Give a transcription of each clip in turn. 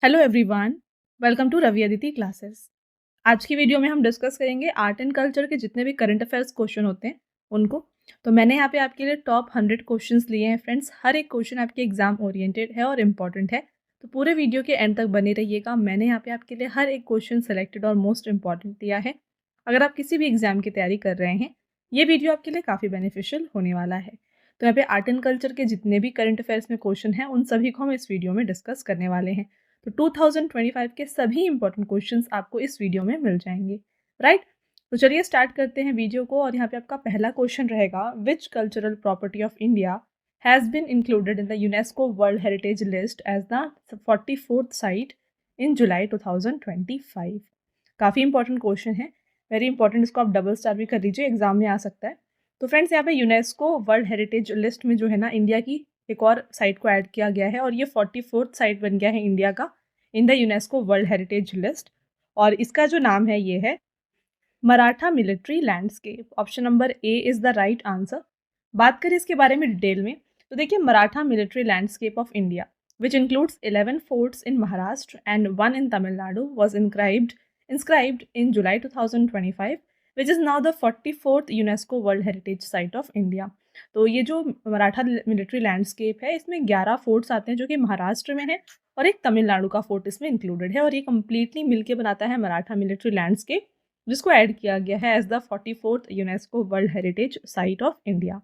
Hello everyone, welcome to Ravi Aditi classes. आज की video में हम डिस्कस करेंगे आर्ट एंड कल्चर के जितने भी करंट अफेयर्स क्वेश्चन होते हैं उनको। तो मैंने यहाँ पे आपके लिए टॉप 100 क्वेश्चंस लिए हैं फ्रेंड्स। हर एक क्वेश्चन आपके एग्जाम ओरिएंटेड है और इम्पॉर्टेंट है, तो पूरे वीडियो के एंड तक बने रहिएगा। मैंने यहाँ पे आपके लिए हर एक क्वेश्चन सेलेक्टेड और मोस्ट इंपॉर्टेंट दिया है। अगर आप किसी भी एग्जाम की तैयारी कर रहे हैं, ये वीडियो आपके लिए काफ़ी बेनिफिशियल होने वाला है। तो यहाँ पे आर्ट एंड कल्चर के जितने भी करंट अफेयर्स में क्वेश्चन हैं, उन सभी को हम इस वीडियो में डिस्कस करने वाले हैं। तो 2025 के सभी इंपॉर्टेंट क्वेश्चंस आपको इस वीडियो में मिल जाएंगे, राइट। तो चलिए स्टार्ट करते हैं वीडियो को। और यहाँ पे आपका पहला क्वेश्चन रहेगा, which cultural property of India has been included in the UNESCO world heritage list as the 44th site in July 2025। काफ़ी इंपॉर्टेंट क्वेश्चन है, वेरी इंपॉर्टेंट। इसको आप डबल स्टार भी कर लीजिए, एग्जाम में आ सकता है। तो फ्रेंड्स, यहाँ पे यूनेस्को वर्ल्ड हेरिटेज लिस्ट में जो है ना, इंडिया की एक और साइट को ऐड किया गया है और ये 44th साइट बन गया है इंडिया का इन the UNESCO world heritage list. और इसका जो नाम है ये है Maratha military landscape. Option number A is the right answer. बात करें इसके बारे में डिटेल में, तो देखिए, Maratha military landscape of India which includes 11 forts in Maharashtra and 1 in Tamil Nadu was inscribed in July 2025, which is now the 44th UNESCO World Heritage Site of India। तो ये जो मराठा मिलिट्री लैंडस्केप है, इसमें 11 फोर्ट्स आते हैं जो कि महाराष्ट्र में है और एक तमिलनाडु का फोर्ट इसमें इंक्लूडेड है, और ये कंप्लीटली मिलके बनाता है मराठा मिलिट्री लैंडस्केप, जिसको ऐड किया गया है as the 44th UNESCO world heritage site of India.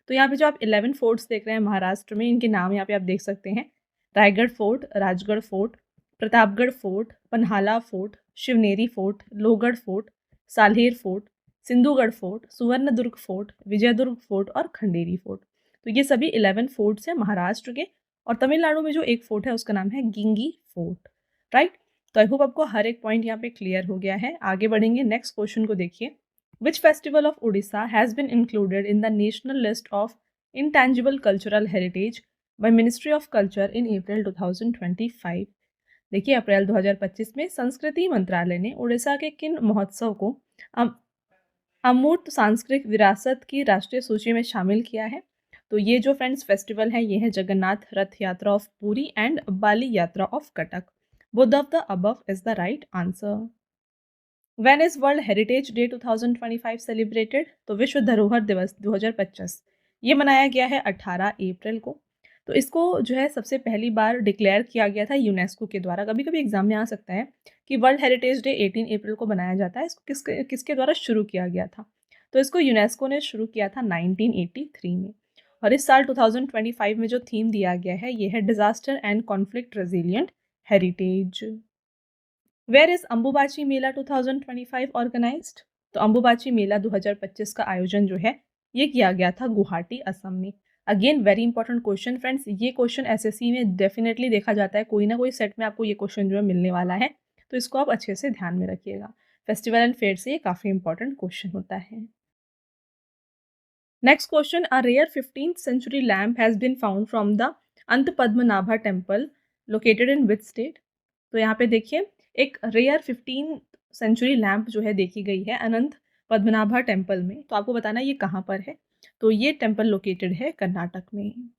तो यहाँ पे जो आप 11 फोर्ट्स देख रहे हैं महाराष्ट्र में, इनके नाम यहाँ पे आप देख सकते हैं। Raigad fort, Rajgad fort, Pratapgad fort, Panhala fort, Shivneri fort, Lohagad fort, Salher fort, Sindhugad fort, Suvarnadurg fort, Vijaydurg fort और खंडेरी फोर्ट। तो ये सभी 11 फोर्ट्स हैं महाराष्ट्र के। और तमिलनाडु में जो एक फोर्ट है उसका नाम है गिंगी फोर्ट, राइट। तो आई होप आपको हर एक पॉइंट यहाँ पे क्लियर हो गया है। आगे बढ़ेंगे, नेक्स्ट क्वेश्चन को देखिए। Which festival of Orissa has been included in the national list of intangible cultural heritage by ministry of culture in April 2025। देखिए, अप्रैल 2025 में संस्कृति मंत्रालय ने उड़ीसा के किन महोत्सव को अमूर्त सांस्कृतिक विरासत की राष्ट्रीय सूची में शामिल किया है? तो ये जो फ्रेंड्स फेस्टिवल है, ये है जगन्नाथ रथ यात्रा ऑफ पुरी एंड बाली यात्रा of Cuttack. Both of the above is the right answer. When is world heritage day 2025 celebrated? तो विश्व धरोहर दिवस 2025 ये मनाया गया है 18 अप्रैल को। तो इसको जो है सबसे पहली बार डिक्लेयर किया गया था यूनेस्को के द्वारा। कभी कभी एग्जाम में आ सकता है कि वर्ल्ड हेरिटेज डे 18 अप्रैल को बनाया जाता है। इसको किसके द्वारा शुरू किया गया था? तो इसको यूनेस्को ने शुरू किया था 1983 में। और इस साल 2025 में जो थीम दिया गया है ये है disaster and conflict resilient heritage. Where is Ambubachi Mela 2025 organised? तो अंबुबाची मेला 2025 का आयोजन जो है ये किया गया था गुवाहाटी, असम में। Again very important question friends, ये क्वेश्चन एसएससी में डेफिनेटली देखा जाता है, कोई ना कोई सेट में आपको ये क्वेश्चन जो है मिलने वाला है, तो इसको आप अच्छे से ध्यान में रखिएगा। फेस्टिवल एंड फेयर से ये काफ़ी इंपॉर्टेंट क्वेश्चन होता है। Next question, a rare 15th century lamp has been found from the Anantha Padmanabha temple located in which state? तो यहाँ पे देखिए, एक रेयर 15th सेंचुरी लैम्प जो है देखी गई है अनंत पद्मनाभा टेम्पल में। तो आपको बताना ये कहाँ पर है। तो ये टेम्पल लोकेटेड है कर्नाटक में।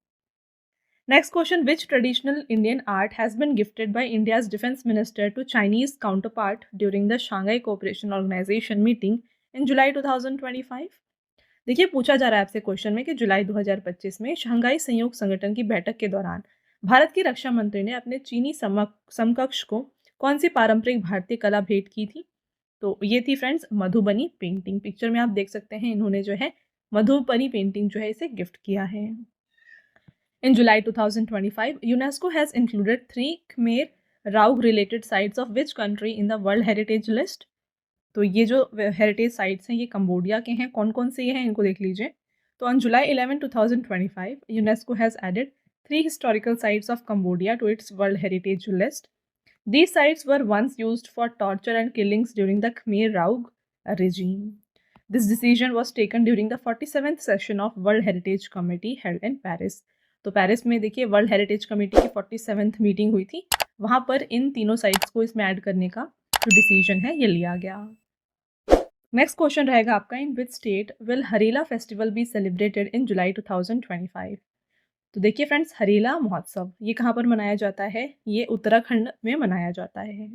Next question, which traditional Indian art has been gifted by India's defence minister to Chinese counterpart during the Shanghai cooperation organization meeting in July 2025? देखिए, पूछा जा रहा है आपसे क्वेश्चन में कि जुलाई 2025 में शंघाई सहयोग संगठन की बैठक के दौरान भारत की रक्षा मंत्री ने अपने चीनी समकक्ष को कौन सी पारंपरिक भारतीय कला भेंट की थी? तो ये थी फ्रेंड्स मधुबनी पेंटिंग। पिक्चर में आप देख सकते हैं, इन्होंने जो है मधुबनी पेंटिंग जो है इसे गिफ्ट किया है। In July 2025 UNESCO has included 3 Khmer Rouge related sites of which country in the world heritage list? तो ये जो हेरिटेज साइट्स हैं ये कंबोडिया के हैं। कौन कौन से ये हैं इनको देख लीजिए। तो on July 11 2025 UNESCO has added 3 historical sites of Cambodia to its world heritage list. These sites were once used for torture and killings during the Khmer Rouge regime. This decision was taken during the 47th session of World Heritage Committee held in Paris. तो Paris में देखिए world heritage committee की 47th meeting हुई थी, वहाँ पर इन तीनों sites को इसमें ऐड करने का जो डिसीजन है ये लिया गया। नेक्स्ट क्वेश्चन रहेगा आपका, in which state will Harela festival be celebrated in July 2025? तो देखिए फ्रेंड्स, हरेला महोत्सव ये कहाँ पर मनाया जाता है? ये उत्तराखंड में मनाया जाता है।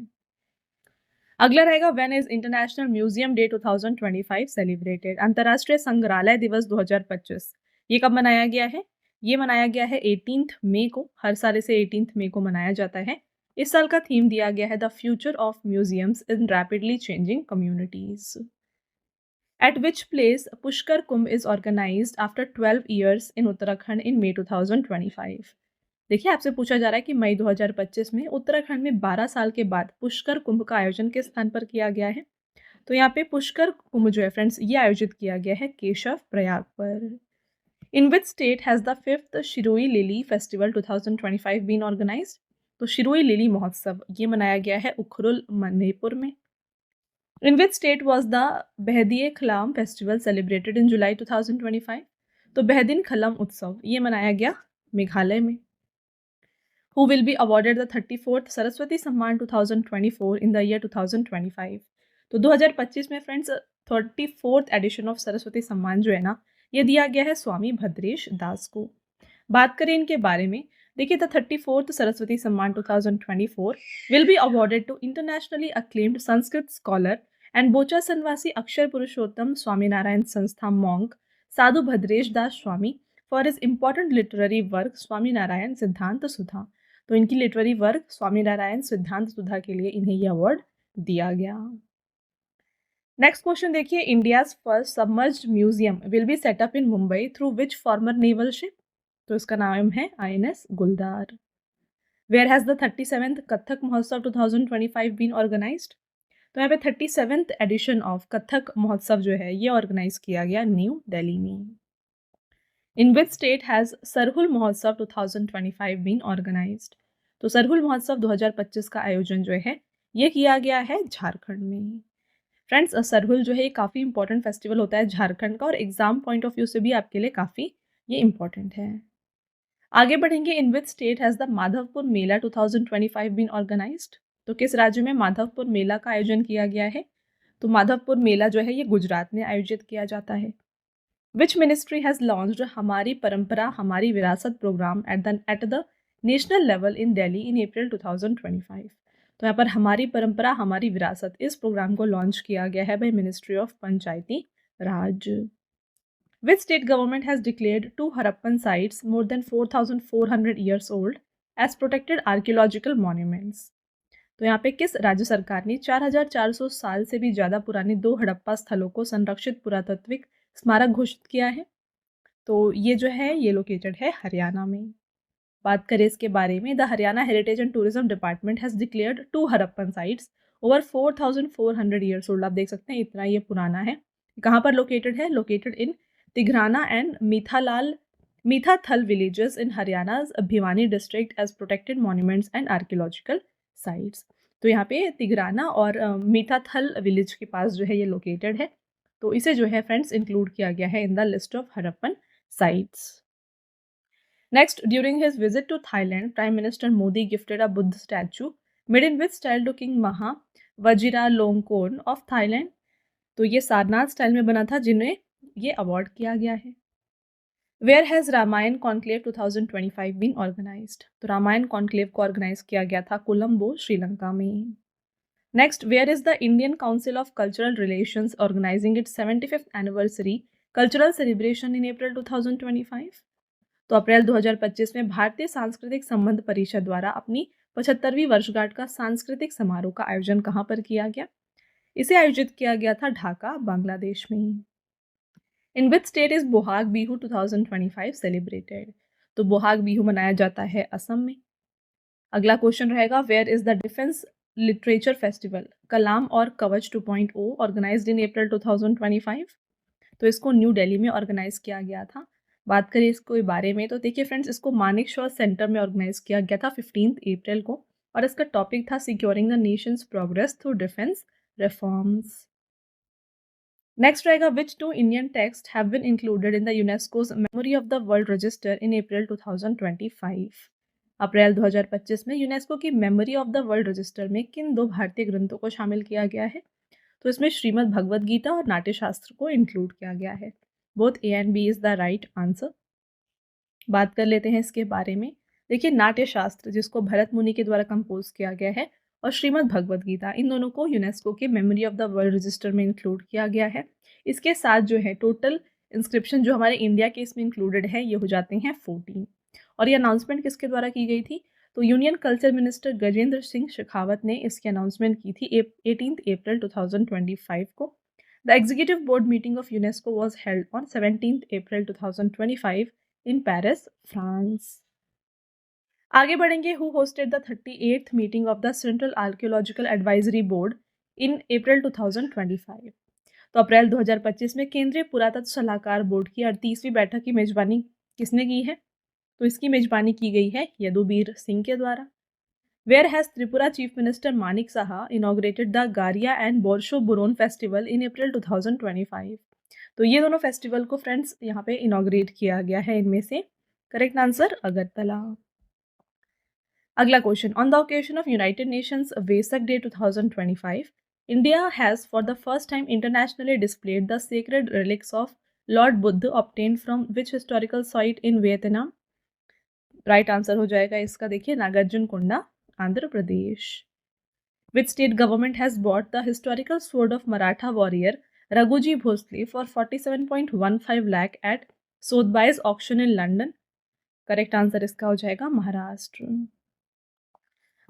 अगला रहेगा when is international museum day 2025 celebrated? अंतर्राष्ट्रीय संग्रहालय दिवस 2025 ये कब मनाया गया है? ये मनाया गया है 18 मई को। हर साल इसे 18 मई को मनाया जाता है। इस साल का थीम दिया गया है the future of museums in rapidly changing communities. At which place Pushkar Kumbh is organized after 12 years in Uttarakhand in May 2025? देखिए, आपसे पूछा जा रहा है कि मई 2025 में उत्तराखंड में 12 साल के बाद पुष्कर कुंभ का आयोजन किस स्थान पर किया गया है? तो यहाँ पे पुष्कर कुंभ जो है फ्रेंड्स, ये आयोजित किया गया है केशव प्रयाग पर। In which state has the 5th Shirui lily festival 2025 been organised? तो शिरोई लिली महोत्सव ये मनाया गया है उखरुल मणिपुर में। In which state was the Behdiye Khalam festival celebrated in July 2025? तो बेहदीन खलम उत्सव ये मनाया गया मेघालय में। Who will be awarded the 34th Saraswati Samman 2024 in the year 2025? तो 2025 में friends 34th addition of Saraswati सम्मान जो है ना, ये दिया गया है स्वामी भद्रेश दास को। बात करें इनके बारे में, देखिए the 34th Saraswati Samman 2024 will be awarded to internationally acclaimed Sanskrit scholar and Bochasanwasi Akshar Purushottam Swaminarayan Sanstha monk Sadhu Bhadresh Das Swami for his important literary work Swaminarayan Siddhanta Sudha. तो इनकी लिटरेरी वर्क स्वामीनारायण सिद्धांत सुधा के लिए इन्हें यह अवार्ड दिया गया। नेक्स्ट क्वेश्चन देखिए, India's first submerged museum will be set up in Mumbai through which farmer naval ship? तो इसका नाम है INS गुलदार। Where has the 37th Kathak महोत्सव 2025 बीन ऑर्गेनाइज्ड? तो यहाँ पे 37th एडिशन ऑफ कथक महोत्सव जो है ये ऑर्गेनाइज किया गया न्यू दिल्ली में। In which state has Sarhul महोत्सव 2025 बीन ऑर्गेनाइज्ड? तो सरहुल महोत्सव 2025 का आयोजन जो है ये किया गया है झारखंड में। फ्रेंड्स, सरहुल जो है ये काफ़ी इंपॉर्टेंट फेस्टिवल होता है झारखंड का, और एग्जाम पॉइंट ऑफ व्यू से भी आपके लिए काफ़ी ये इंपॉर्टेंट है। आगे बढ़ेंगे, in which state has the Madhavpur mela 2025 been organised? तो किस राज्य में माधवपुर मेला का आयोजन किया गया है? तो माधवपुर मेला जो है ये गुजरात में आयोजित किया जाता है। विच मिनिस्ट्री हैज़ लॉन्च्ड हमारी Parampara Hamari Virasat program at the national level in Delhi in April 2025? तो यहाँ पर हमारी परंपरा हमारी विरासत इस प्रोग्राम को लॉन्च किया गया है bye ministry of Panchayati Raj. Which state government has declared two Harappan sites more than 4,400 years old as protected archaeological monuments? तो यहाँ पे किस राज्य सरकार ने 4,400 साल से भी ज़्यादा पुराने 2 हड़प्पा स्थलों को संरक्षित पुरातात्विक स्मारक घोषित किया है? तो ये जो है ये लोकेटेड है हरियाणा में। बात करें इसके बारे में, the Haryana heritage and tourism department has declared 2 Harappan sites over 4,400 years old. आप देख सकते हैं इतना ये पुराना है। कहाँ पर लोकेटेड है? Located in Tigrana and Mithathal villages in Haryana's Bhiwani district as protected monuments and archaeological sites. तो यहाँ पे तिघराना और मीठाथल विलेज के पास जो है ये लोकेटेड है। तो इसे जो है फ्रेंड्स इंक्लूड किया गया है इन the list of Harappan sites. Next, during his visit to Thailand, Prime Minister Modi gifted a Buddha statue made in which style to King Maha Vajiralongkorn of Thailand? तो ये सारनाथ स्टाइल में बना था, जिन्हें ये अवार्ड किया गया है। Where has Ramayana conclave 2025 been organised? तो रामायण कॉन्क्लेव को ऑर्गेनाइज किया गया था कोलंबो श्रीलंका में। Next, where is the Indian council of cultural relations organizing its 75th anniversary cultural celebration in April 2025? तो अप्रैल 2025 में भारतीय सांस्कृतिक संबंध परिषद द्वारा अपनी 75वीं वर्षगांठ का सांस्कृतिक समारोह का आयोजन कहाँ पर किया गया? इसे आयोजित किया गया था ढाका, बांग्लादेश में। In which state is Bohag Bihu 2025 celebrated? तो बोहाग बिहू मनाया जाता है असम में। अगला क्वेश्चन रहेगा, where is the defence literature festival Kalam और कवच 2.0 ऑर्गेनाइज्ड इन अप्रैल 2025? तो इसको न्यू दिल्ली में ऑर्गेनाइज किया गया था। बात करें इसको बारे में, तो देखिए फ्रेंड्स, इसको मानिक शॉ सेंटर में ऑर्गेनाइज किया गया था 15 अप्रैल को, और इसका टॉपिक था securing the nations progress through defence reforms. Next रहेगा, which 2 Indian text have been included in the UNESCO's memory of the world register in April 2025? April 2025 में यूनेस्को की memory of the world register में किन 2 भारतीय ग्रंथों को शामिल किया गया है? तो इसमें श्रीमद् भगवद गीता और नाट्यशास्त्र को इंक्लूड किया गया है। Both A and B is the right answer. बात कर लेते हैं इसके बारे में। देखिए, नाट्य शास्त्र जिसको भरत मुनि के द्वारा कंपोज किया गया है और श्रीमद् भगवद गीता, इन दोनों को यूनेस्को के memory of the world register में इंक्लूड किया गया है। इसके साथ जो है टोटल इंस्क्रिप्शन जो हमारे इंडिया के इसमें इंक्लूडेड है ये हो जाते हैं 14। और ये अनाउंसमेंट किसके द्वारा की गई थी? तो union culture minister Gajendra Singh Shekhawat ने इसकी अनाउंसमेंट की थी 18 अप्रैल 2025 को। The executive board meeting of UNESCO was held on 17 April 2025 in Paris, France. आगे बढ़ेंगे। Who hosted the 38th meeting of the central archaeological advisory board in April 2025? तो अप्रैल 2025 में केंद्रीय पुरातत्व सलाहकार बोर्ड की 38वीं बैठक की मेजबानी किसने की है? तो इसकी मेजबानी की गई है यदुबीर सिंह के द्वारा। Where has Tripura chief minister Manik Saha inaugurated the Garia and Borsho Boron festival in April 2025? तो ये दोनों फेस्टिवल को फ्रेंड्स यहाँ पे इनॉग्रेट किया गया है इनमें से। Correct answer Agartala. अगला question, on the occasion of United Nations Vesak day 2025, India has for the first time internationally displayed the sacred relics of lord Buddha obtained from which historical site in Vietnam? Right answer हो जाएगा इसका, देखिए, Nagarjunakonda, Andhra Pradesh. Which state government has bought the historical sword of Maratha warrior Raghuji Bhosle for 47.15 lakh at Sotheby's auction in London? Correct answer इसका हो जाएगा Maharashtra.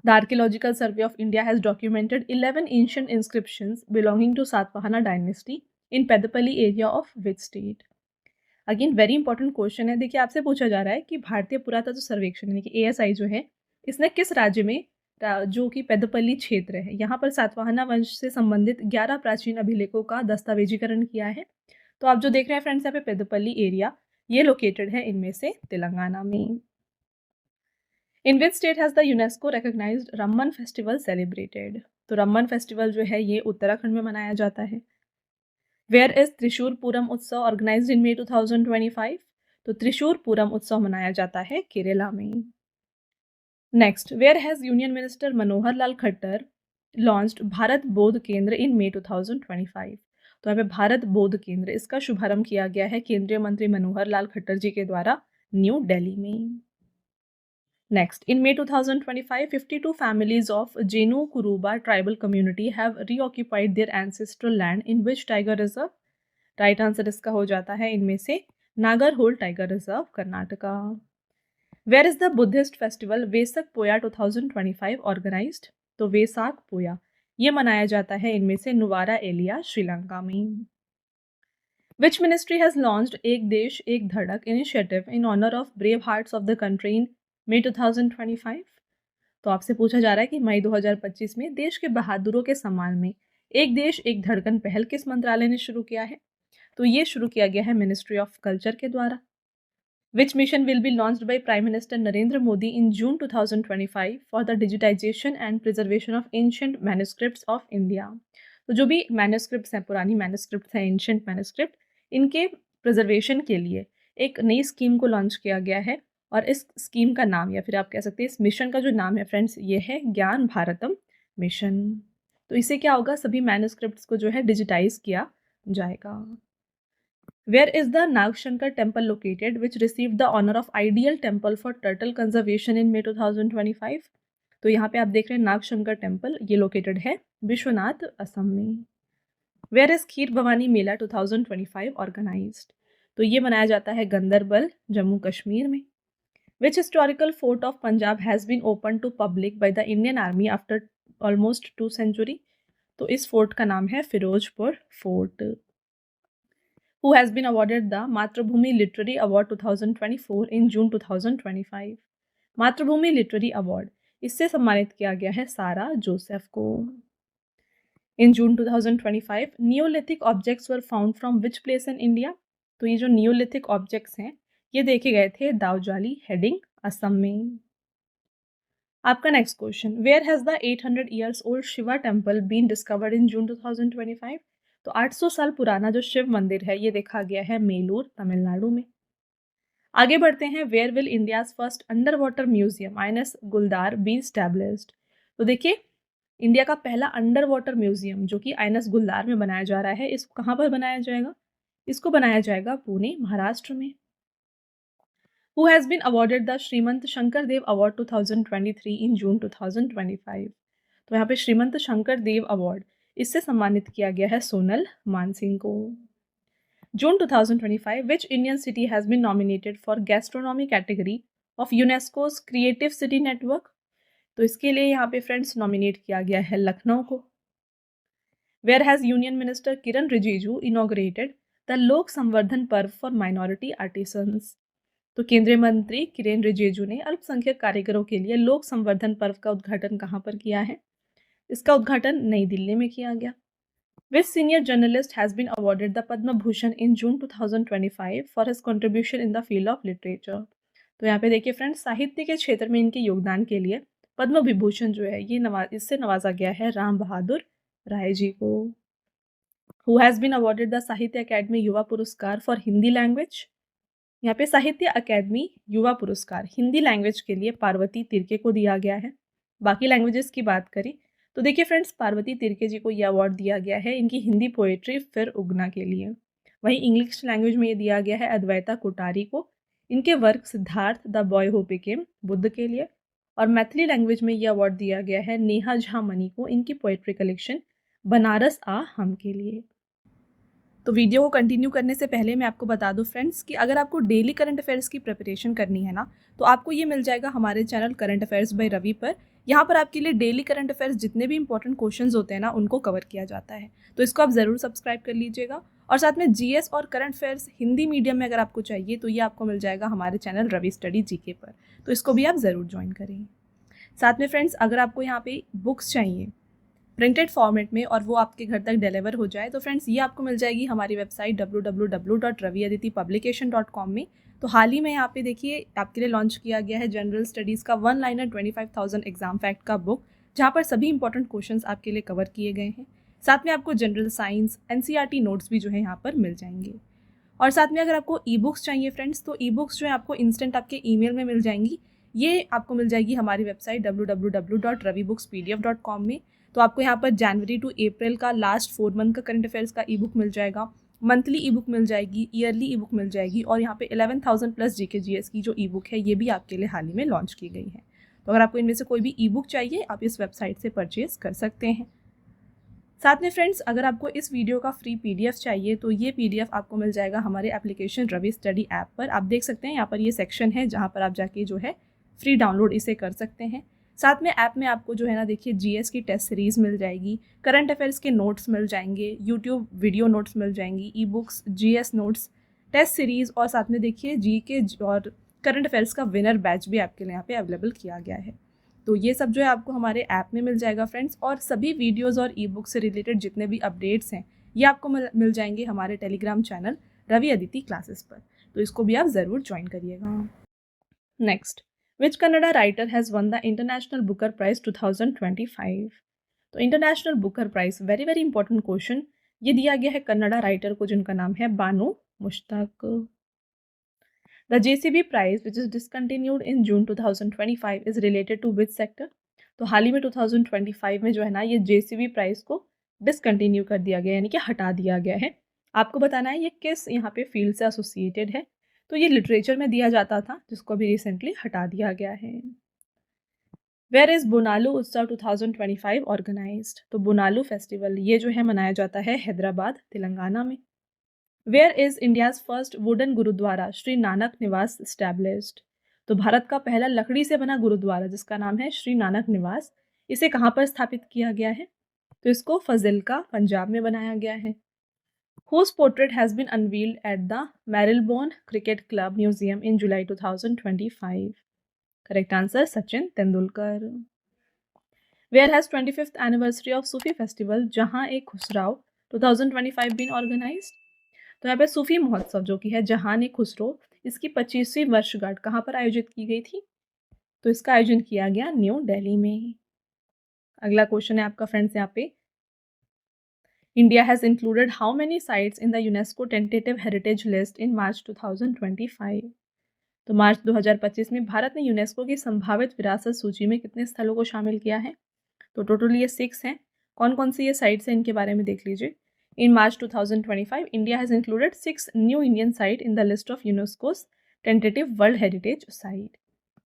The Archaeological Survey of India has documented 11 ancient inscriptions belonging to Satvahana dynasty in Peddapalli area of which state? Again very important question है। देखिए, आपसे पूछा जा रहा है कि भारतीय पुरातत्व सर्वेक्षण यानी कि ASI जो है, इसने किस राज्य में जो कि पेदपल्ली क्षेत्र है, यहाँ पर सातवाहना वंश से संबंधित 11 प्राचीन अभिलेखों का दस्तावेजीकरण किया है? तो आप जो देख रहे हैं फ्रेंड्स यहाँ पे पेदपल्ली एरिया, ये लोकेटेड है इनमें से तेलंगाना में। In which state has the UNESCO recognized Ramman festival celebrated? तो रम्मन फेस्टिवल जो है ये उत्तराखंड में मनाया जाता है। वेयर इज त्रिशूर पूरम उत्सव ऑर्गेनाइज्ड इन मई 2025? तो त्रिशूर पूरम उत्सव मनाया जाता है केरला में। Next, where has union minister Manohar Lal Khattar launched Bharat Bauddh Kendra in May 2025? तो यहाँ पे भारत बौद्ध केंद्र, इसका शुभारंभ किया गया है केंद्रीय मंत्री मनोहर लाल खट्टर जी के द्वारा न्यू दिल्ली में। Next, in May 2025, 52 families of Jenu Kuruba tribal community have reoccupied their ancestral land in which tiger reserve? Right answer इसका हो जाता है इनमें से Nagarhole tiger reserve, Karnataka. Where is the Buddhist festival Vesak Poya 2025 organised? तो वेसाक पोया ये मनाया जाता है इनमें से नुवारा एलिया, श्रीलंका में। विच मिनिस्ट्री हैज लॉन्च्ड एक Desh Ek Dhadak initiative in honour of brave hearts of the country in May 2025? तो आपसे पूछा जा रहा है कि मई 2025 में देश के बहादुरों के सम्मान में एक देश एक धड़कन पहल किस मंत्रालय ने शुरू किया है? तो ये शुरू किया गया है मिनिस्ट्री ऑफ कल्चर के द्वारा। Which mission will be launched by prime minister Narendra Modi in June 2025 for the digitisation and preservation of ancient manuscripts of India? तो जो भी मैन्युस्क्रिप्ट्स हैं, पुरानी मैन्युस्क्रिप्ट्स हैं, एंशिएंट मैन्युस्क्रिप्ट, इनके प्रिजर्वेशन के लिए एक नई स्कीम को लॉन्च किया गया है। और इस स्कीम का नाम, या फिर आप कह सकते हैं इस मिशन का जो नाम है फ्रेंड्स, ये है ज्ञान भारतम मिशन। तो इससे क्या होगा, सभी मैन्युस्क्रिप्ट्स को जो है डिजिटाइज किया जाएगा। Where is the Nagshankar temple located which receive the honour of ideal temple for turtle conservation in May 2025? तो यहाँ पे आप देख रहे हैं नागशंकर टेम्पल, ये लोकेटेड है विश्वनाथ, असम में। Where is Kheer Bhawani Mela 2025 organised? तो ये मनाया जाता है गंदरबल, जम्मू कश्मीर में। Which historical fort of Punjab has been opened to public by the Indian Army after almost 2 century? तो इस फोर्ट का नाम है Firozpur fort. Who has been awarded the Mathrubhumi literary award 2024 in June 2025? मातृभूमि लिटरेरी अवार्ड, इससे सम्मानित किया गया है सारा जोसेफ को। In June 2025, Neolithic objects were found from which place in India? तो ये जो Neolithic objects हैं ये देखे गए थे दाउजाली, हेडिंग, असम में। आपका next question, where has the 800 years old Shiva temple been discovered in June 2025? तो 800 साल पुराना जो शिव मंदिर है ये देखा गया है मेलूर, तमिलनाडु में। आगे बढ़ते हैं। Where will India's first underwater museum INS Guldar be established? तो देखिए, इंडिया का पहला अंडर वाटर म्यूजियम जो कि INS गुलदार में बनाया जा रहा है, इसको कहाँ पर बनाया जाएगा? इसको बनाया जाएगा पुणे, महाराष्ट्र में। Who has been awarded the Srimanta Sankar Dev award 2023 in June 2025? तो यहाँ पे श्रीमंत शंकर देव अवार्ड इससे सम्मानित किया गया है सोनल मानसिंह को। June 2025, which Indian city has been nominated for gastronomy category of UNESCO's Creative City Network? तो इसके लिए यहाँ पे फ्रेंड्स नॉमिनेट किया गया है लखनऊ को। Where has Union Minister Kiran Rijiju inaugurated the लोक संवर्धन पर्व फॉर माइनॉरिटी आर्टिसंस? तो केंद्रीय मंत्री किरेन रिजिजू ने अल्पसंख्यक कारीगरों के लिए लोक संवर्धन पर्व का उद्घाटन कहाँ पर किया है? इसका उद्घाटन नई दिल्ली में किया गया। Which senior journalist has been awarded the Padma Bhushan in June 2025 for his contribution in the field of literature? तो यहाँ पे देखिए फ्रेंड्स, साहित्य के क्षेत्र में इनके योगदान के लिए पद्म विभूषण जो है ये इससे नवाजा गया है राम बहादुर राय जी को। Who has been awarded the साहित्य अकेडमी युवा पुरस्कार फॉर हिंदी लैंग्वेज? यहाँ पे साहित्य अकेडमी युवा पुरस्कार हिंदी लैंग्वेज के लिए पार्वती तिर्के को दिया गया है। बाकी लैंग्वेजेस की बात करें तो देखिए फ्रेंड्स, पार्वती तिर्के जी को यह अवार्ड दिया गया है इनकी हिंदी पोएट्री फिर उगना के लिए। वहीं इंग्लिश लैंग्वेज में ये दिया गया है अद्वैता कोटारी को इनके work Siddharth the boy who became Buddha के लिए। और मैथिली लैंग्वेज में यह अवार्ड दिया गया है नेहा झा मनी को इनकी पोएट्री कलेक्शन बनारस आ हम के लिए। तो वीडियो को कंटिन्यू करने से पहले मैं आपको बता दूं फ्रेंड्स कि अगर आपको डेली करंट अफेयर्स की प्रिपरेशन करनी है ना, तो आपको ये मिल जाएगा हमारे channel current affairs by Ravi पर। यहाँ पर आपके लिए डेली करंट अफेयर्स जितने भी इंपॉर्टेंट क्वेश्चंस होते हैं ना, उनको कवर किया जाता है। तो इसको आप ज़रूर सब्सक्राइब कर लीजिएगा। और साथ में जीएस और करंट अफेयर्स हिंदी मीडियम में अगर आपको चाहिए तो ये आपको मिल जाएगा हमारे चैनल रवि स्टडी जीके पर। तो इसको भी आप ज़रूर ज्वाइन करें। साथ में फ्रेंड्स, अगर आपको यहाँ पे बुक्स चाहिए प्रिंटेड फॉर्मेट में और वो आपके घर तक डिलीवर हो जाए, तो फ्रेंड्स ये आपको मिल जाएगी हमारी वेबसाइट www.raviaditipublication.com में। तो हाल ही में यहाँ पे देखिए आपके लिए लॉन्च किया गया है जनरल स्टडीज़ का 1 लाइनर 25,000 एग्जाम फैक्ट का बुक, जहाँ पर सभी इंपॉर्टेंट क्वेश्चंस आपके लिए कवर किए गए हैं। साथ में आपको जनरल साइंस एनसीईआरटी नोट्स भी जो है यहाँ पर मिल जाएंगे। और साथ में अगर आपको ई बुक्स चाहिए फ्रेंड्स, तो ई बुक्स जो है आपको इंस्टेंट आपके ईमेल में मिल जाएंगी। ये आपको मिल जाएगी हमारी वेबसाइट www.ravibooksPDF.com में। तो आपको यहाँ पर जनवरी टू अप्रैल का लास्ट 4 मंथ का करंट अफेयर्स का ई बुक मिल जाएगा, मंथली ई बुक मिल जाएगी, ईयरली ई बुक मिल जाएगी, और यहाँ पे 11,000 प्लस जीके जीएस की जो ई बुक है ये भी आपके लिए हाल ही में लॉन्च की गई है। तो अगर आपको इनमें से कोई भी ई बुक चाहिए आप इस वेबसाइट से परचेज कर सकते हैं। साथ में फ्रेंड्स, अगर आपको इस वीडियो का फ्री पीडीएफ चाहिए तो ये पीडीएफ आपको मिल जाएगा हमारे एप्लीकेशन रवि स्टडी ऐप पर। आप देख सकते हैं यहाँ पर ये सेक्शन है जहाँ पर आप जाके जो है फ्री डाउनलोड इसे कर सकते हैं। साथ में ऐप में आपको जो है ना देखिए जीएस की टेस्ट सीरीज़ मिल जाएगी, करंट अफेयर्स के नोट्स मिल जाएंगे, यूट्यूब वीडियो नोट्स मिल जाएंगी, e books, GS notes, test series, और साथ में देखिए जीके और करंट अफेयर्स का विनर बैच भी आपके लिए यहाँ पे अवेलेबल किया गया है। तो ये सब जो है आपको हमारे ऐप में मिल जाएगा फ्रेंड्स। और सभी वीडियोज़ और ई बुक से रिलेटेड जितने भी अपडेट्स हैं ये आपको मिल जाएंगे हमारे Telegram channel Ravi Aditi classes पर। तो इसको भी आप ज़रूर ज्वाइन करिएगा। Next, Which Kannada writer has won the International Booker Prize 2025? तो international Booker prize very very important question, ये दिया गया है कन्नड़ा राइटर को जिनका नाम है Banu Mushtaq. The JCB prize which is discontinued in June 2025 is related to which sector? तो हाल ही में 2025 में जो है ना ये जेसीबी प्राइज को डिसकंटिन्यू कर दिया गया, यानी कि हटा दिया गया है। आपको बताना है ये किस यहाँ पे फील्ड से एसोसिएटेड है। तो ये लिटरेचर में दिया जाता था जिसको अभी रिसेंटली हटा दिया गया है। वेयर इज बोनालू उत्सव 2025 ऑर्गेनाइज्ड? तो बोनालू फेस्टिवल ये जो है मनाया जाता है हैदराबाद तेलंगाना में। Where is India's first wooden gurdwara Shri Nanak Niwas established? तो भारत का पहला लकड़ी से बना गुरुद्वारा जिसका नाम है श्री नानक निवास, इसे कहाँ पर स्थापित किया गया है? तो इसको फजिल्का पंजाब में बनाया गया है। Whose portrait has been unveiled at the Marylebone Cricket Club Museum in July 2025? Correct answer, Sachin Tendulkar. Where has 25th anniversary of Sufi Festival जहाँ एक खुसराव 2025 been organized? तो यहाँ पे सूफी महोत्सव जो कि है जहान ए खुसरो, इसकी 25वीं वर्षगांठ कहाँ पर आयोजित की गई थी? तो इसका आयोजन किया गया न्यू दिल्ली में। अगला क्वेश्चन है आपका फ्रेंड्स यहाँ पे, India has included how many sites in the UNESCO tentative heritage list in March 2025? तो मार्च 2025 में भारत ने यूनेस्को की संभावित विरासत सूची में कितने स्थलों को शामिल किया है? तो टोटल ये 6 हैं। कौन कौन सी ये साइट्स हैं इनके बारे में देख लीजिए। इन मार्च 2025 India has included 6 new Indian site in the list of UNESCO's tentative World Heritage Site.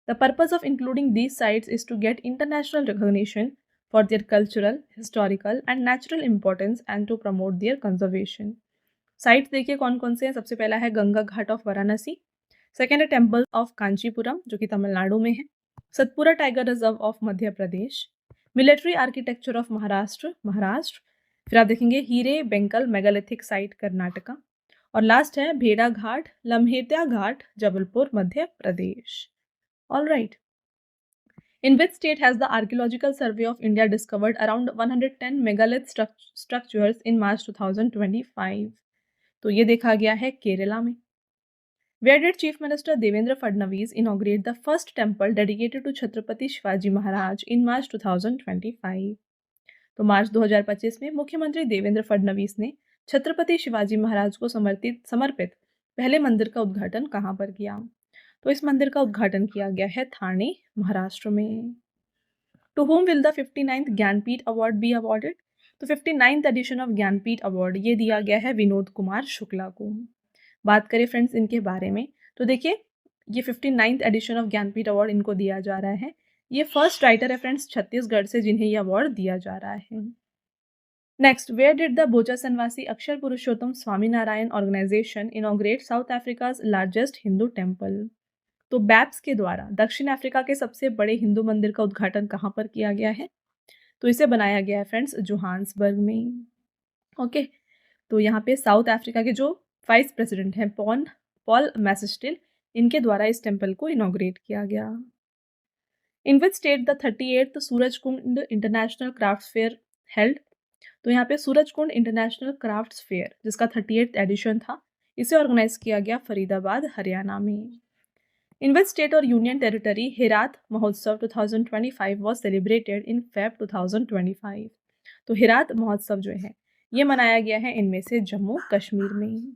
The purpose of including these sites is to get international recognition for their cultural, historical and natural importance and to promote their conservation. Sites देखिए कौन कौन से हैं। सबसे पहला है गंगा घाट of Varanasi, second है temple of Kanchipuram जो कि तमिलनाडु में है, Satpura tiger reserve of Madhya Pradesh, military architecture of Maharashtra, फिर आप देखेंगे हीरे बेंकल मेगालिथिक साइट कर्नाटका, और लास्ट है Bheda Ghat Lamhetya Ghat Jabalpur Madhya Pradesh. All right, in which state has the Archaeological Survey of India discovered around 110 megalith structures in March 2025? तो ये देखा गया है केरला में। Where did Chief Minister Devendra Fadnavis inaugurate the first temple dedicated to Chhatrapati Shivaji Maharaj in March 2025? तो मार्च 2025 में मुख्यमंत्री देवेंद्र फडणवीस ने छत्रपति शिवाजी महाराज को समर्पित पहले मंदिर का उद्घाटन कहाँ पर किया? तो इस मंदिर का उद्घाटन किया गया है ठाणे, महाराष्ट्र में। To whom will the 59th Jnanpith award be awarded? तो 59th addition of Jnanpith award ये दिया गया है विनोद कुमार शुक्ला को। बात करें फ्रेंड्स इनके बारे में तो देखिए ये 59th addition of Jnanpith award इनको दिया जा रहा है। ये फर्स्ट राइटर है फ्रेंड्स छत्तीसगढ़ से जिन्हें ये अवार्ड दिया जा रहा है। Next, where did the Bochasanwasi Akshar Purushottam Swaminarayan organisation inaugurate South Africa's largest Hindu temple? तो बैप्स के द्वारा दक्षिण अफ्रीका के सबसे बड़े हिंदू मंदिर का उद्घाटन कहाँ पर किया गया है? तो इसे बनाया गया है फ्रेंड्स जोहान्सबर्ग में। ओके, तो यहाँ पे साउथ अफ्रीका के जो वाइस प्रेसिडेंट हैं पॉल मैसेस्टिल, इनके द्वारा इस टेम्पल को इनॉग्रेट किया गया। In which state the 38th Surajkund international crafts fair held? तो यहाँ पे सूरजकुंड इंटरनेशनल क्राफ्ट्स फेयर जिसका 38th एडिशन था, इसे ऑर्गेनाइज किया गया फरीदाबाद, हरियाणा में। In which state or union territory Herat महोत्सव 2025 was celebrated in Feb 2025? तो हिरात महोत्सव जो है ये मनाया गया है इनमें से जम्मू कश्मीर में।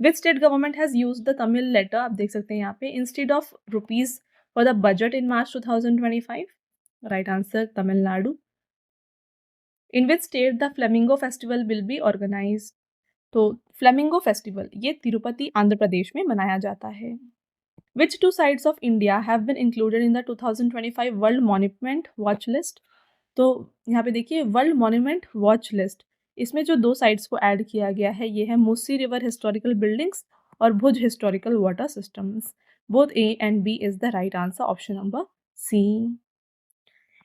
Which state government has used the Tamil letter? आप देख सकते हैं यहाँ पे instead of rupees for the budget in March 2025? Right answer Tamil Nadu. In which state the Flamingo Festival will be organized? तो फ्लेमिंगो फेस्टिवल ये तिरुपति आंध्र प्रदेश में मनाया जाता है। Which two sites of India have been included in the 2025 World Monument Watch List? तो यहाँ पे देखिए वर्ल्ड मॉन्यूमेंट वॉच लिस्ट, इसमें जो दो साइट्स को ऐड किया गया है ये है मूसी रिवर हिस्टोरिकल बिल्डिंग्स और Bhuj historical water systems. Both A and B is the right answer, option number C.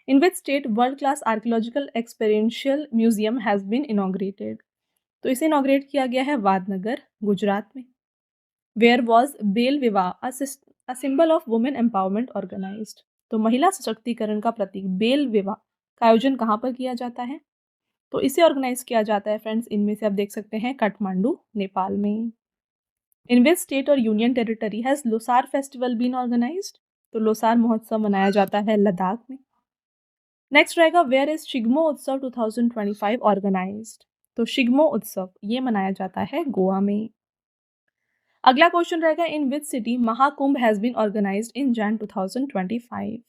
In which state world class archaeological experiential museum has been inaugurated? तो इसे इनॉग्रेट किया गया है वादनगर, गुजरात में। Where was Bel Vivah a symbol of women empowerment organised? तो महिला सशक्तिकरण का प्रतीक बेल विवाह का आयोजन कहाँ पर किया जाता है? तो इसे ऑर्गेनाइज किया जाता है फ्रेंड्स इनमें से आप देख सकते हैं काठमांडू, नेपाल में। इन विच स्टेट और union territory has Losar festival been organised? तो लोसार महोत्सव मनाया जाता है लद्दाख में। नेक्स्ट रहेगा वेयर इज शिग्मो उत्सव 2025 ऑर्गेनाइज्ड? तो शिग्मो उत्सव ये मनाया जाता है गोवा में। अगला क्वेश्चन रहेगा in which city Mahakumbh has been organised in Jan 2025?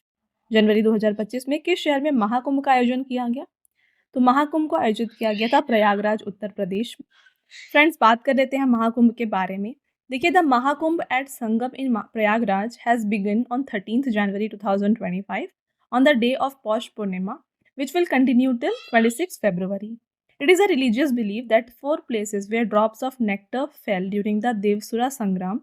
जनवरी 2025 में किस शहर में महाकुंभ का आयोजन किया गया? तो महाकुंभ को आयोजित किया गया था प्रयागराज, उत्तर प्रदेश में। फ्रेंड्स बात कर लेते हैं महाकुंभ के बारे में। देखिए the Mahakumbh at Sangam in Prayagraj has begun on 13th January 2025 on the day of Posh Purnima which will continue till 26th February. It is a religious belief that 4 places where drops of nectar fell during the Devsura Sangram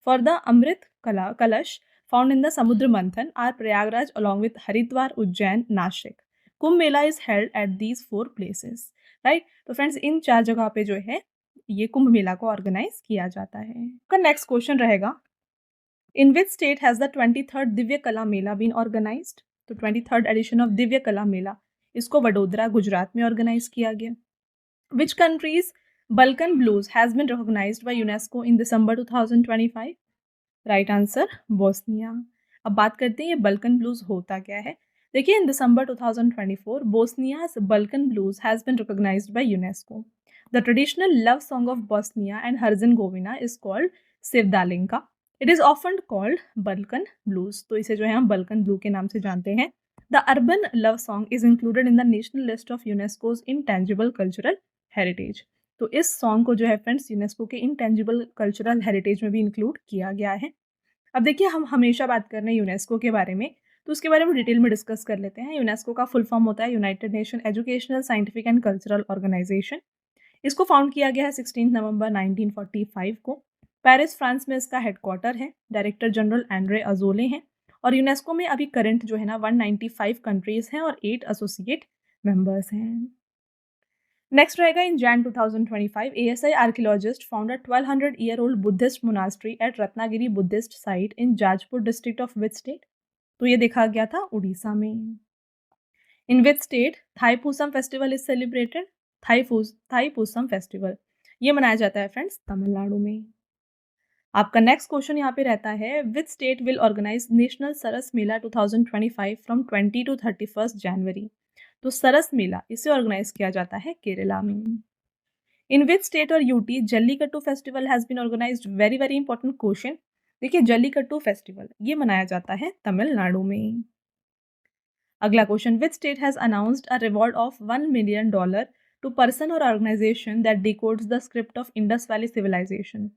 for the Amrit Kalash found in the Samudra Manthan are Prayagraj along with Haridwar, Ujjain, Nashik. Kumbh Mela is held at these 4 places. Right? तो friends इन 4 जगह पे जो है ये कुंभ मेला को organise किया जाता है। का नेक्स्ट क्वेश्चन रहेगा in which state has the 23rd Divya कला मेला बीन ऑर्गेनाइज्ड? तो 23rd एडिशन ऑफ दिव्य कला मेला इसको वडोदरा, गुजरात में ऑर्गेनाइज किया गया। Which countries Balkan blues has been recognised by UNESCO in December 2025? Right answer Bosnia. अब बात करते हैं ये बल्कन ब्लूज होता क्या है। देखिए in December 2024 Bosnia's Balkan blues has been recognised by UNESCO. The traditional love song of Bosnia and Herzegovina is called sevdalinka. It is often called Balkan blues. तो इसे जो है हम बल्कन ब्लू के नाम से जानते हैं। The urban love song is included in the national list of UNESCO's intangible cultural heritage. तो इस सॉन्ग को जो है फ्रेंड्स यूनेस्को के इंटेंजिबल कल्चरल हेरिटेज में भी इंक्लूड किया गया है। अब देखिए हम हमेशा बात कर रहे हैं यूनेस्को के बारे में, तो उसके बारे में डिटेल में डिस्कस कर लेते हैं। यूनेस्को का फुल फॉर्म होता है united nation educational, scientific and cultural organisation. इसको फाउंड किया गया है 16 नवंबर 1945 को। पेरिस, फ्रांस में इसका हेडक्वार्टर है। डायरेक्टर जनरल एंड्रे अजोले हैं। और यूनेस्को में अभी करंट जो है ना 195 कंट्रीज हैं और 8 एसोसिएट मेंबर्स हैं। नेक्स्ट रहेगा in Jan 2025 ASI archaeologist found a 1200-year-old Buddhist monastery at Ratnagiri Buddhist site in Jajpur district of which state? तो ये देखा गया था उड़ीसा में। In which state Thaipusam festival is celebrated? Thaipusam festival ये मनाया जाता है फ्रेंड्स तमिलनाडु में। आपका नेक्स्ट क्वेश्चन यहाँ पे रहता है which state will organise national Saras Mela 2025 from 20 to 31 January? तो सरस मेला इसे ऑर्गेनाइज किया जाता है केरला में। इन विच स्टेट और UT Jallikattu festival has been organised? Very very important question. देखिए जल्लीकट्टू फेस्टिवल ये मनाया जाता है तमिलनाडु में। अगला question which state has announced a reward of $1 million to person और organisation that decodes the script of Indus Valley Civilisation?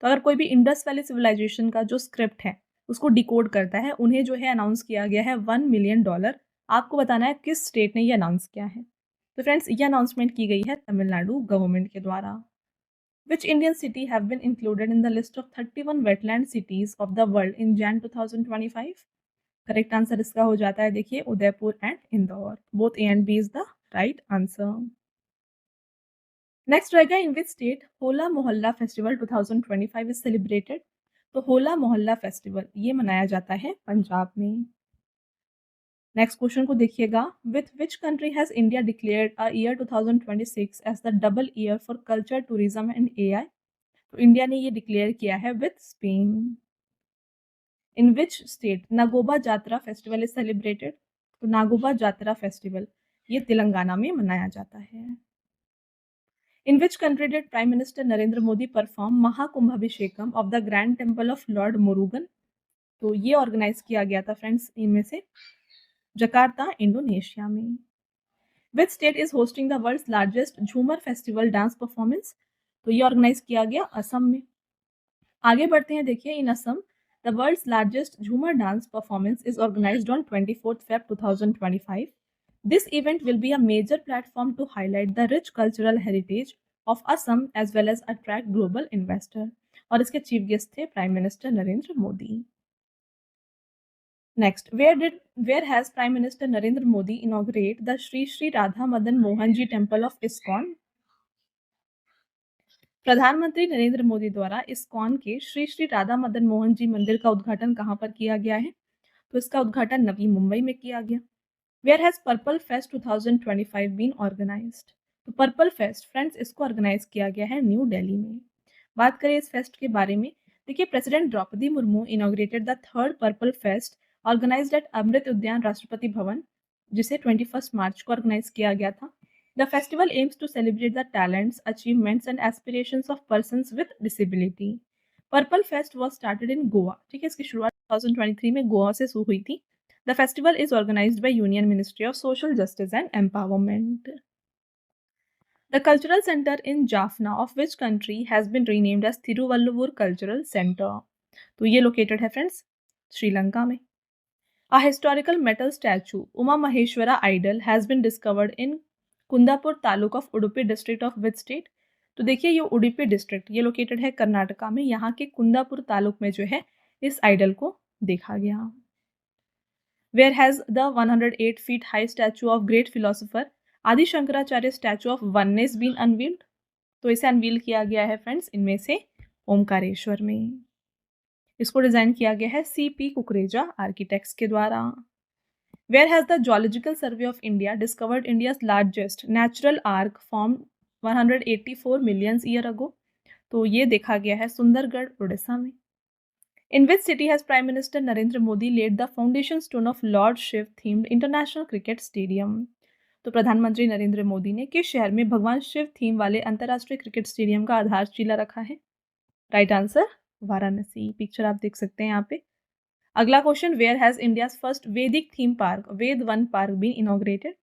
तो अगर कोई भी इंडस वैली सिविलाइजेशन का जो स्क्रिप्ट है उसको डिकोड करता है, उन्हें जो है अनाउंस किया गया है $1 million। आपको बताना है किस स्टेट ने ये अनाउंस किया है। तो फ्रेंड्स ये अनाउंसमेंट की गई है तमिलनाडु गवर्नमेंट के द्वारा। Which Indian city have been included in the list of 31 wetland cities of the world in Jan 2025? Correct answer इसका हो जाता है देखिए Udaipur and Indore. Both A and B is the right answer. Next रहेगा इन विच स्टेट होला मोहल्ला festival 2025 is celebrated? तो होला मोहल्ला फेस्टिवल ये मनाया जाता है पंजाब में। नेक्स्ट क्वेश्चन को देखिएगा with which country has India declared a year 2026 as the double year for culture, tourism and AI? तो इंडिया ने ये डिक्लेयर किया है with Spain. In which state Nagoba Jatra festival is celebrated? तो नागोबा जात्रा फेस्टिवल ये तेलंगाना में मनाया जाता है। In which country did prime minister Narendra Modi perform Mahakumbhabhishekam of the grand temple of lord Murugan? तो ये ऑर्गेनाइज किया गया था फ्रेंड्स इनमें से जकार्ता, इंडोनेशिया में। Which state is hosting the world's largest Jhumoir festival dance performance? तो ये ऑर्गेनाइज किया गया असम में। आगे बढ़ते हैं देखिए in Assam the world's largest Jhumoir dance performance is organised on 24 Feb 2025. This event will be a major platform to highlight the rich cultural heritage of Assam as well as attract global investor. और इसके chief guest थे prime minister Narendra Modi. Next where has Prime Minister Narendra Modi inaugurate the Shri Shri Radha Madan Mohan Ji Temple of ISKCON? प्रधानमंत्री नरेंद्र मोदी द्वारा ISKCON के श्री श्री राधा मदन मोहन जी मंदिर का उद्घाटन कहाँ पर किया गया है? तो इसका उद्घाटन नवी मुंबई में किया गया। Where has purple fest 2025 been organised? तो पर्पल फेस्ट फ्रेंड्स इसको ऑर्गेनाइज किया गया है न्यू दिल्ली में। बात करें इस फेस्ट के बारे में, देखिए president Droupadi Murmu inaugurated the third purple fest organised at Amrit Udyan Rashtrapati भवन, जिसे 21 मार्च को ऑर्गेनाइज किया गया था। The festival aims to celebrate the talents, achievements and aspirations of persons with disability. Purple Fest was started in Goa. ठीक है, इसकी शुरुआत 2023 में गोवा से शुरू हुई थी। The festival is organized by Union Ministry of Social Justice and Empowerment. The cultural center in Jaffna of which country has been renamed as Thiruvallur Cultural Center? तो ये located है friends श्रीलंका में। A historical metal statue, Uma Maheshwara idol, has been discovered in Kundapur taluk of Udupi district of which state? तो देखिए ये Udupi district ये located है कर्नाटका में। यहाँ के कुंदापुर तालुक में जो है इस आइडल को देखा गया। Where has the 108 feet high statue of great philosopher Adi Shankaracharya statue of oneness been unveiled? तो इसे अनवील किया गया है फ्रेंड्स इनमें से ओमकारेश्वर में। इसको डिजाइन किया गया है CP कुकरेजा आर्किटेक्ट्स के द्वारा। Where has the Geological Survey of India discovered India's largest natural arc formed 184 million years ago? तो ये देखा गया है सुंदरगढ़ उड़ीसा में। In which city has Prime Minister Narendra Modi laid the foundation stone of Lord Shiv themed International Cricket Stadium? तो प्रधानमंत्री नरेंद्र मोदी ने किस शहर में भगवान शिव थीम वाले अंतर्राष्ट्रीय क्रिकेट स्टेडियम का आधारशिला रखा है? Right answer Varanasi. पिक्चर आप देख सकते हैं यहाँ पे। अगला question where has India's first Vedic theme park Ved Van park been inaugurated?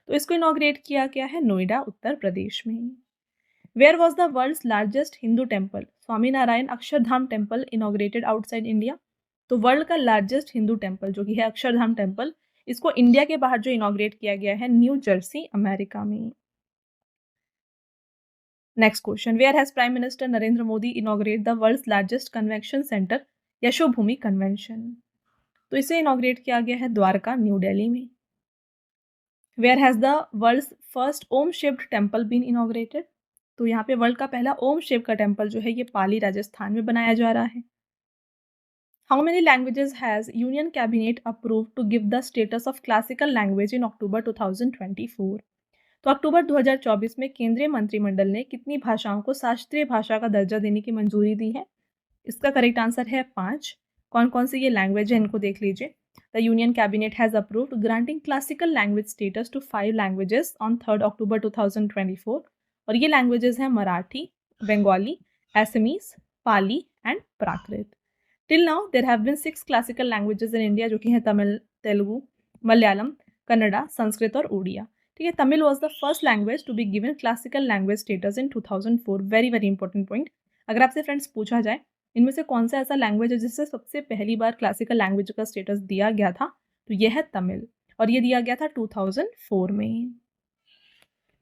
तो इसको इनॉग्रेट किया गया है नोएडा उत्तर प्रदेश में। Where was the world's largest Hindu temple? Swaminarayan Akshardham temple inaugurated outside India. तो वर्ल्ड का लार्जेस्ट हिंदू टेम्पल जो कि है अक्षरधाम टेम्पल, इसको इंडिया के बाहर जो इनॉग्रेट किया गया है न्यू जर्सी अमेरिका में। Next question, where has prime minister Narendra Modi inaugurate the world's largest convention centre Yashobhoomi convention? तो इसे इनॉग्रेट किया गया है द्वारका न्यू दिल्ली में। Where has the world's first Om shaped temple been inaugurated? तो यहाँ पे वर्ल्ड का पहला ओम शेप का टेम्पल जो है ये पाली राजस्थान में बनाया जा रहा है। How many languages has union cabinet approve to give the status of classical language in October 2024? तो अक्टूबर 2024 में केंद्रीय मंत्रिमंडल ने कितनी भाषाओं को शास्त्रीय भाषा का दर्जा देने की मंजूरी दी है? इसका करेक्ट आंसर है 5। कौन कौन सी ये लैंग्वेज है इनको देख लीजिए। The union cabinet has approved granting classical language status to 5 languages on 3 October 2024 और ये लैंग्वेजेस हैं Marathi, Bengali, Assamese, Pali and Prakrit. Till now there have been 6 classical languages in India जो कि हैं तमिल, तेलुगु, मलयालम, कन्नड़ा, संस्कृत और उड़िया। ठीक है, Tamil was the first language to be given classical language status in 2004। Very very important point. अगर आपसे फ्रेंड्स पूछा जाए इनमें से कौन सा ऐसा लैंग्वेज है जिससे सबसे पहली बार क्लासिकल लैंग्वेज का स्टेटस दिया गया था, तो यह है तमिल और ये दिया गया था 2004 में।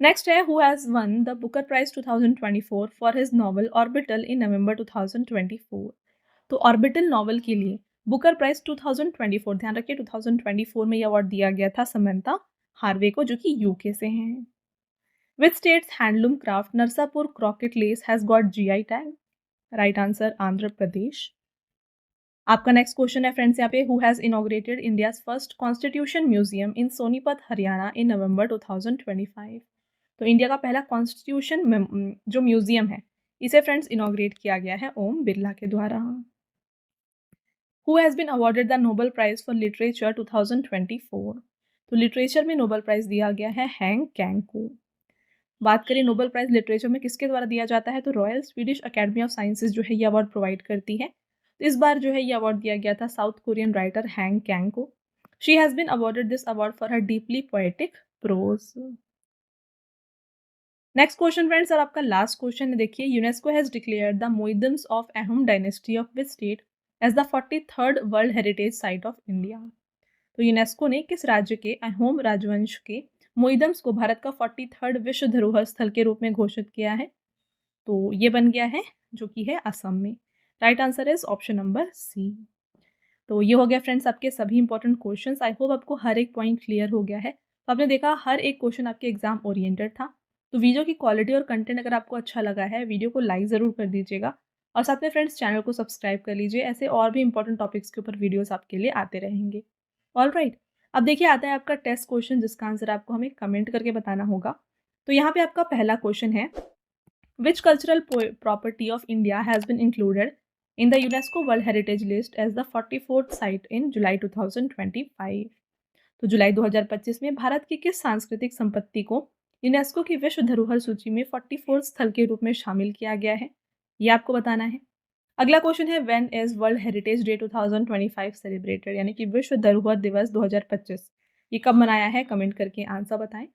नेक्स्ट है who has won the Booker prize 2024 for his novel Orbital in November 2024? तो ऑर्बिटल नॉवल के लिए बुकर प्राइज 2024, ध्यान रखिए 2024 में ये अवार्ड दिया गया था समंता हार्वे को जो कि यूके से हैं। Which states handloom craft Narsapur crochet lace has got GI tag? Right answer Andhra Pradesh. आपका नेक्स्ट क्वेश्चन है फ्रेंड्स यहाँ पे who has inaugurated India's first constitution museum in Sonipat Haryana in November 2025? तो इंडिया का पहला कॉन्स्टिट्यूशन जो म्यूजियम है इसे फ्रेंड्स इनॉग्रेट किया गया है ओम बिरला के द्वारा। Who has been awarded the Nobel prize for literature 2024? तो लिटरेचर में नोबेल प्राइज दिया गया है हैंग कैंग को। बात करें नोबेल प्राइज लिटरेचर में किसके द्वारा दिया जाता है, तो royal Swedish academy of sciences जो है ये अवार्ड प्रोवाइड करती है। तो इस बार जो है ये अवार्ड दिया गया था South Korean writer Han Kang को। She has been awarded this award for her deeply poetic prose. Next question friends और आपका लास्ट क्वेश्चन है, देखिए UNESCO has declared the moidams of Ahom dynasty of which state as the 43rd world heritage site of India? तो UNESCO ने किस राज्य के अहोम राजवंश के मोइदम्स को भारत का 43rd विश्व धरोहर स्थल के रूप में घोषित किया है? तो ये बन गया है जो कि है असम में। Right answer is option number C. तो ये हो गया फ्रेंड्स आपके सभी इंपॉर्टेंट क्वेश्चंस। आई होप आपको हर एक पॉइंट क्लियर हो गया है। तो आपने देखा हर एक क्वेश्चन आपके एग्जाम ओरिएंटेड था। तो वीडियो की क्वालिटी और कंटेंट अगर आपको अच्छा लगा है वीडियो को लाइक ज़रूर कर दीजिएगा और साथ में फ्रेंड्स चैनल को सब्सक्राइब कर लीजिए। ऐसे और भी इंपॉर्टेंट टॉपिक्स के ऊपर वीडियोस आपके लिए आते रहेंगे। ऑलराइट, अब देखिए आता है आपका टेस्ट क्वेश्चन जिसका आंसर आपको हमें कमेंट करके बताना होगा। तो यहाँ पे आपका पहला क्वेश्चन है, which cultural property of India has been included in the UNESCO World Heritage List as the 44th site in July 2025? तो जुलाई 2025 में भारत की किस सांस्कृतिक संपत्ति को यूनेस्को की विश्व धरोहर सूची में 44 स्थल के रूप में शामिल किया गया है, ये आपको बताना है। अगला क्वेश्चन है, when is world heritage day 2025 celebrated, यानी कि विश्व धरोहर दिवस 2025 ये कब मनाया है, कमेंट करके आंसर बताएं।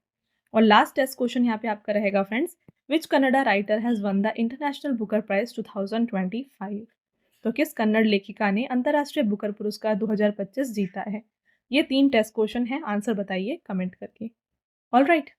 और लास्ट टेस्ट क्वेश्चन यहाँ पे आपका रहेगा friends, which Kannada writer has won the international Booker prize 2025? तो किस कन्नड़ लेखिका ने अंतर्राष्ट्रीय बुकर पुरस्कार 2025 जीता है? ये 3 टेस्ट क्वेश्चन हैं, आंसर बताइए कमेंट करके। ऑलराइट,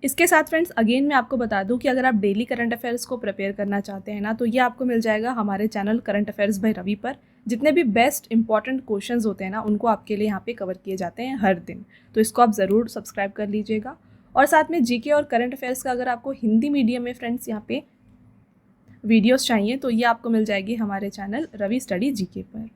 इसके साथ फ्रेंड्स अगेन मैं आपको बता दूं कि अगर आप डेली करंट अफेयर्स को प्रिपेयर करना चाहते हैं ना, तो ये आपको मिल जाएगा हमारे channel current affairs by Ravi पर। जितने भी बेस्ट इंपॉर्टेंट क्वेश्चंस होते हैं ना उनको आपके लिए यहाँ पे कवर किए जाते हैं हर दिन। तो इसको आप ज़रूर सब्सक्राइब कर लीजिएगा। और साथ में जीके और करंट अफेयर्स का अगर आपको हिंदी मीडियम में फ्रेंड्स यहाँ पे वीडियोस चाहिए तो ये आपको मिल जाएगी हमारे चैनल रवि स्टडी जीके पर।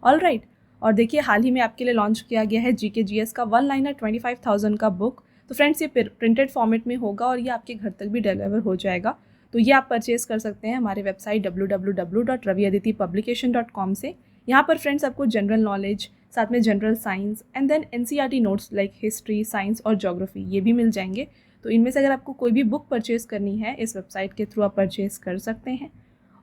ऑलराइट, और देखिए हाल ही में आपके लिए लॉन्च किया गया है जीके जीएस का 1 लाइनर 25,000 का बुक। तो फ्रेंड्स ये प्रिंटेड फॉर्मेट में होगा और ये आपके घर तक भी डिलीवर हो जाएगा। तो ये आप परचेज़ कर सकते हैं हमारे वेबसाइट www.raviaditipublication.com से। यहाँ पर फ्रेंड्स आपको जनरल नॉलेज, साथ में general science and then NCERT notes like history, science और ज्योग्राफी ये भी मिल जाएंगे। तो इनमें से अगर आपको कोई भी बुक परचेज़ करनी है इस वेबसाइट के थ्रू आप परचेज़ कर सकते हैं।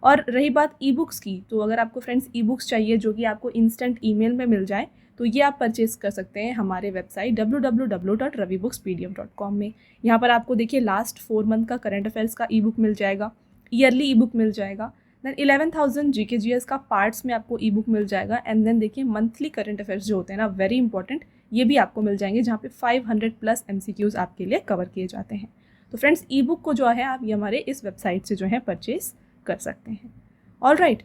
और रही बात ई बुक्स की, तो अगर आपको फ्रेंड्स ई बुक्स चाहिए जो कि आपको इंस्टेंट ईमेल में मिल जाए, तो ये आप परचेस कर सकते हैं हमारे वेबसाइट www.ravibooks.pdf.com में। यहाँ पर आपको देखिए लास्ट 4 मंथ का करंट अफेयर्स का ई बुक मिल जाएगा, ईयरली ई बुक मिल जाएगा, देन 11,000 GK/GS का पार्ट्स में आपको ई बुक मिल जाएगा, एंड देन देखिए मंथली करंट अफेयर्स जो होते हैं ना, वेरी इंपॉर्टेंट, ये भी आपको मिल जाएंगे, जहाँ पे 500+ MCQs आपके लिए कवर किए जाते हैं। तो फ्रेंड्स ई बुक को जो है आप ये हमारे इस वेबसाइट से जो है परचेज कर सकते हैं। ऑलराइट,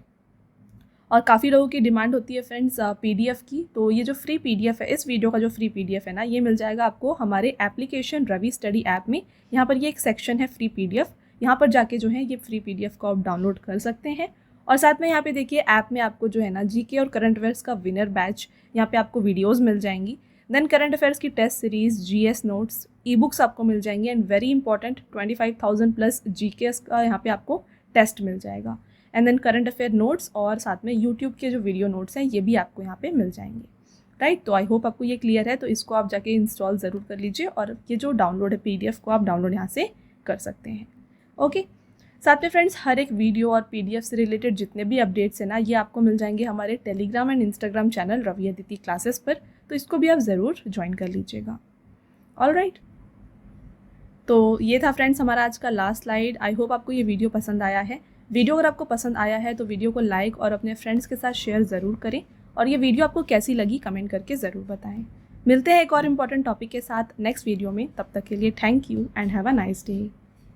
और काफ़ी लोगों की डिमांड होती है फ्रेंड्स PDF की, तो ये जो फ्री PDF है, इस वीडियो का जो फ्री PDF है ना, ये मिल जाएगा आपको हमारे एप्लीकेशन रवि स्टडी ऐप में। यहाँ पर ये एक सेक्शन है फ्री PDF, यहाँ पर जाके जो है ये फ्री PDF को आप डाउनलोड कर सकते हैं। और साथ में यहाँ पे देखिए ऐप में आपको जो है ना GK और करंट अफेयर्स का विनर बैच, यहाँ पे आपको वीडियोज़ मिल जाएंगी, देन करंट अफेयर्स की test series, GS notes, e books आपको मिल जाएंगी, एंड वेरी इंपॉर्टेंट 25,000+ GK का यहाँ पे आपको टेस्ट मिल जाएगा, and then current affair notes, और साथ में यूट्यूब के जो वीडियो नोट्स हैं ये भी आपको यहाँ पे मिल जाएंगे। राइट, तो आई होप आपको ये क्लियर है। तो इसको आप जाके इंस्टॉल ज़रूर कर लीजिए, और ये जो डाउनलोड है PDF को आप डाउनलोड यहाँ से कर सकते हैं। ओके, साथ में फ्रेंड्स हर एक वीडियो और PDF से रिलेटेड जितने भी अपडेट्स हैं ना, ये आपको मिल जाएंगे हमारे Telegram and Instagram channel Ravi Aditi classes पर, तो इसको भी आप ज़रूर ज्वाइन कर लीजिएगा। ऑलराइट, तो ये था फ्रेंड्स हमारा आज का लास्ट स्लाइड। आई होप आपको ये वीडियो पसंद आया है। वीडियो अगर आपको पसंद आया है तो वीडियो को लाइक और अपने फ्रेंड्स के साथ शेयर ज़रूर करें, और ये वीडियो आपको कैसी लगी कमेंट करके ज़रूर बताएं। मिलते हैं एक और इम्पॉर्टेंट टॉपिक के साथ नेक्स्ट वीडियो में, तब तक के लिए thank you and have a nice day.